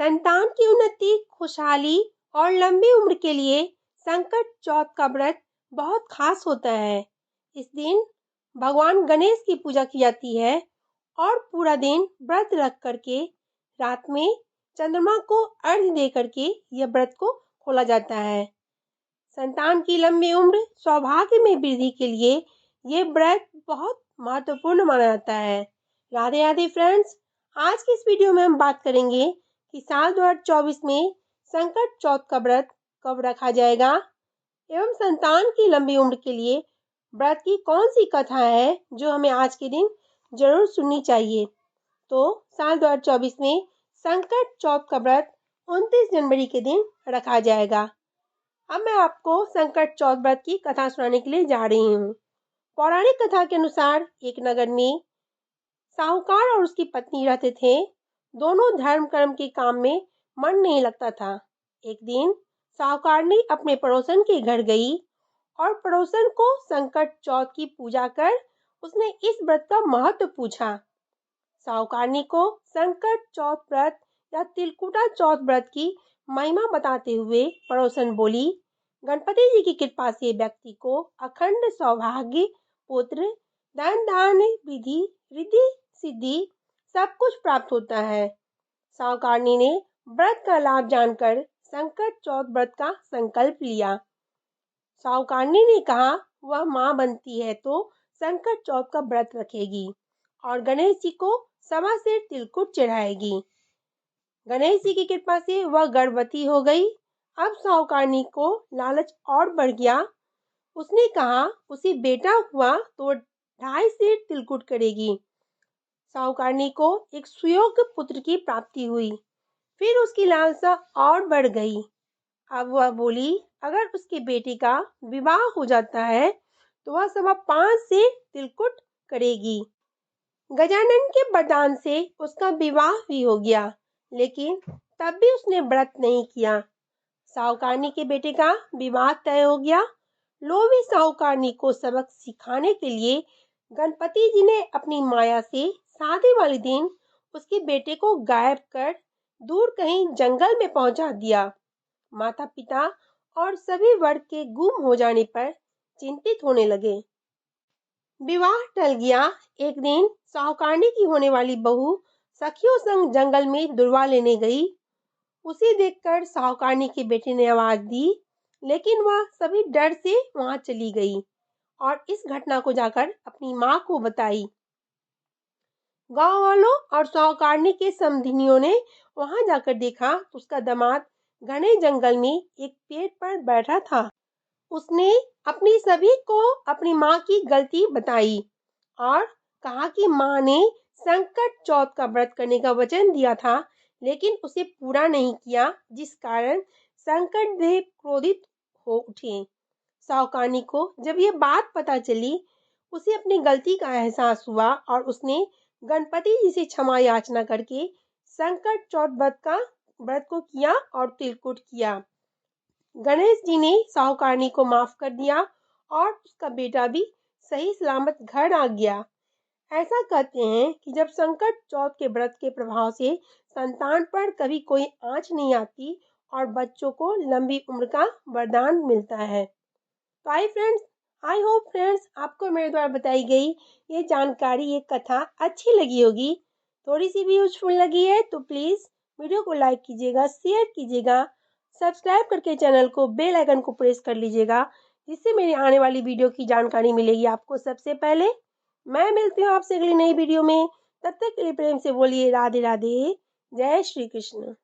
संतान की उन्नति, खुशहाली और लंबी उम्र के लिए संकट चौथ का व्रत बहुत खास होता है। इस दिन भगवान गणेश की पूजा की जाती है और पूरा दिन व्रत रख करके रात में चंद्रमा को अर्घ्य दे करके यह व्रत को खोला जाता है। संतान की लंबी उम्र, सौभाग्य में वृद्धि के लिए ये व्रत बहुत महत्वपूर्ण माना जाता है। राधे राधे फ्रेंड्स, आज की इस वीडियो में हम बात करेंगे कि साल 2024 में संकट चौथ का व्रत कब रखा जाएगा एवं संतान की लंबी उम्र के लिए व्रत की कौन सी कथा है जो हमें आज के दिन जरूर सुननी चाहिए। तो साल 2024 में संकट चौथ का व्रत 29 जनवरी के दिन रखा जाएगा। अब मैं आपको संकट चौथ व्रत की कथा सुनाने के लिए जा रही हूँ। पौराणिक कथा के अनुसार एक नगर में साहूकार और उसकी पत्नी रहते थे। दोनों धर्म कर्म के काम में मन नहीं लगता था। एक दिन साहूकारनी अपने पड़ोसन के घर गई और पड़ोसन को संकट चौथ की पूजा कर उसने इस व्रत का महत्व पूछा। साहूकारनी को संकट चौथ व्रत या तिलकुटा चौथ व्रत की महिमा बताते हुए पड़ोसन बोली, गणपति जी की कृपा से व्यक्ति को अखंड सौभाग्य, पुत्र, धन धान्य, विधि रिद्धि सिद्धि सब कुछ प्राप्त होता है। साहूकारनी ने व्रत का लाभ जानकर संकट चौथ व्रत का संकल्प लिया। साहूकारनी ने कहा वह मां बनती है तो संकट चौथ का व्रत रखेगी और गणेश जी को सवा सेर तिलकुट चढ़ाएगी। गणेश जी की कृपा से वह गर्भवती हो गई। अब साहूकारनी को लालच और बढ़ गया। उसने कहा उसे बेटा हुआ तो 2.5 सेर तिलकुट करेगी। साहूकारनी को एक सुयोग्य पुत्र की प्राप्ति हुई। फिर उसकी लालसा और बढ़ गई। अब वह बोली अगर उसके बेटे का विवाह हो जाता है तो वह 5.25 सेर तिलकुट करेगी। गजानन के वरदान से उसका विवाह भी हो गया, लेकिन तब भी उसने व्रत नहीं किया। साहूकारनी के बेटे का विवाह तय हो गया। लोभी साहूकारनी को सबक सिखाने के लिए गणपति जी ने अपनी माया से शादी वाले दिन उसके बेटे को गायब कर दूर कहीं जंगल में पहुंचा दिया। माता पिता और सभी वर्ग के गुम हो जाने पर चिंतित होने लगे। विवाह टल गया। एक दिन साहूकारनी की होने वाली बहू सखियों संग जंगल में दुर्वा लेने गई। उसे देखकर साहूकारनी के बेटे ने आवाज दी, लेकिन वह सभी डर से वहां चली गई और इस घटना को जाकर अपनी मां को बताई। गांव वालों और साहूकारनी के समधिनियों ने वहां जाकर देखा तो उसका दामाद घने जंगल में एक पेड़ पर बैठा था। उसने अपनी सभी को अपनी मां की गलती बताई और कहा कि मां ने संकट चौथ का व्रत करने का वचन दिया था, लेकिन उसे पूरा नहीं किया, जिस कारण संकट देव क्रोधित हो उठे। साहूकारनी को जब ये बात पता चली, उसे अपनी गलती का एहसास हुआ और उसने गणपति जी से क्षमा याचना करके संकट चौथ व्रत को किया और तिलकुट किया। गणेश जी ने साहूकारनी को माफ कर दिया और उसका बेटा भी सही सलामत घर आ गया। ऐसा कहते हैं कि जब संकट चौथ के व्रत के प्रभाव से संतान पर कभी कोई आंच नहीं आती और बच्चों को लंबी उम्र का वरदान मिलता है। तो आई होप फ्रेंड्स आपको मेरे द्वारा बताई गई ये जानकारी, ये कथा अच्छी लगी होगी। थोड़ी सी भी यूजफुल लगी है तो प्लीज़ वीडियो को लाइक कीजिएगा, शेयर कीजिएगा, सब्सक्राइब करके चैनल को बेल आइकन को प्रेस कर लीजिएगा, जिससे मेरी आने वाली वीडियो की जानकारी मिलेगी आपको सबसे पहले। मैं मिलती हूँ आपसे अगली नई वीडियो में। तब तक के लिए प्रेम से बोलिए राधे राधे, जय श्री कृष्ण।